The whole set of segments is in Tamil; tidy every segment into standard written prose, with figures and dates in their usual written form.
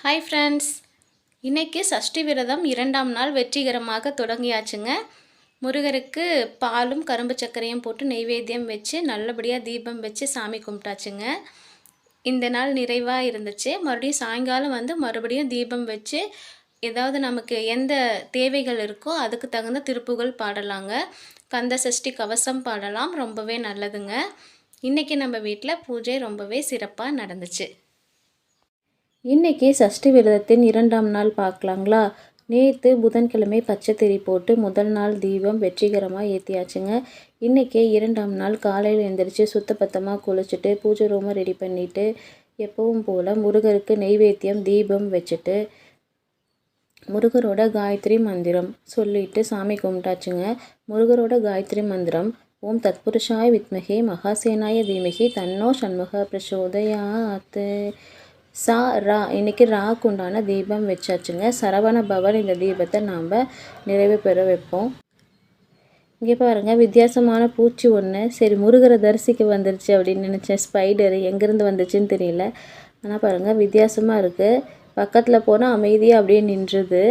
ஹாய் ஃப்ரெண்ட்ஸ், இன்றைக்கி சஷ்டி விரதம் 2ஆம் நாள் வெற்றிகரமாக தொடங்கியாச்சுங்க. முருகருக்கு பாலும் கரும்பு சர்க்கரையும் போட்டு நெய்வேத்தியம் வச்சு நல்லபடியாக தீபம் வச்சு சாமி கும்பிட்டாச்சுங்க. இந்த நாள் நிறைவாக இருந்துச்சு. மறுபடியும் சாயங்காலம் மறுபடியும் தீபம் வச்சு ஏதாவது நமக்கு எந்த தேவைகள் இருக்கோ அதுக்கு தகுந்த திருப்புகழ் பாடலாங்க. கந்த சஷ்டி கவசம் பாடலாம், ரொம்பவே நல்லதுங்க. இன்றைக்கி நம்ம வீட்டில் பூஜை ரொம்பவே சிறப்பாக நடந்துச்சு. இன்றைக்கி சஷ்டி விரதத்தின் 2ஆம் நாள் பார்க்கலாங்களா. நேற்று புதன்கிழமை பச்சை திரி போட்டு முதல் நாள் தீபம் வெற்றிகரமாக ஏற்றியாச்சுங்க. இன்றைக்கி 2ஆம் நாள் காலையில் எழுந்திரிச்சு சுத்தபத்தமாக குளிச்சுட்டு பூஜை ரூமை ரெடி பண்ணிவிட்டு எப்பவும் போல் முருகருக்கு நெய்வேத்தியம் தீபம் வச்சுட்டு முருகரோட காயத்ரி மந்திரம் சொல்லிட்டு சாமி கும்பிட்டாச்சுங்க. முருகரோட காயத்ரி மந்திரம் ஓம் தத்புருஷாய வித்மகே மகாசேனாய தீமகி தன்னோ சண்முக பிரசோதயாத். ரா இன்றைக்கி ராக்கு உண்டான தீபம் வச்சாச்சுங்க. சரவண பவன் இந்த தீபத்தை நாம் நிறைவு பெற வைப்போம். இங்கே பாருங்கள், வித்தியாசமான பூச்சி ஒன்று. சரி, முருகரை தரிசிக்க வந்துருச்சு அப்படின்னு நினச்சேன். ஸ்பைடரு எங்கேருந்து வந்துச்சுன்னு தெரியல. ஆனால் பாருங்கள், வித்தியாசமாக இருக்குது. பக்கத்தில் போனால் அமைதியாக அப்படியே நின்றுது.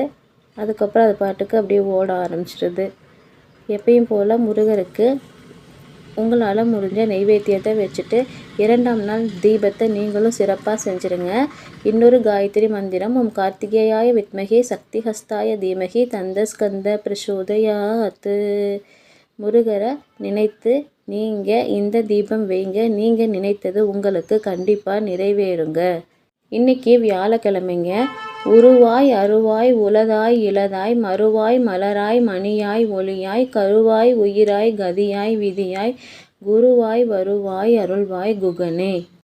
அதுக்கப்புறம் அது பாட்டுக்கு அப்படியே ஓட ஆரம்பிச்சிடுது. எப்பயும் போல் முருகருக்கு உங்களால் முடிஞ்ச நெய்வேத்தியத்தை வச்சுட்டு 2ஆம் நாள் தீபத்தை நீங்களும் சிறப்பாக செஞ்சுருங்க. இன்னொரு காயத்ரி மந்திரம் ஓம் கார்த்திகேயாய வித்மகே சக்தி ஹஸ்தாய தீமகி தந்தஸ்கந்த பிரசோதயாத். முருகரை நினைத்து நீங்கள் இந்த தீபம் வைங்க. நீங்கள் நினைத்தது உங்களுக்கு கண்டிப்பாக நிறைவேறுங்க. இன்றைக்கி வியாழக்கிழமைங்க. உருவாய் அருவாய் உளதாய் இளதாய் மறுவாய் மலராய் மணியாய் ஒளியாய் கருவாய் உயிராய் கதியாய் விதியாய் குருவாய் வருவாய் அருள்வாய் குகனே.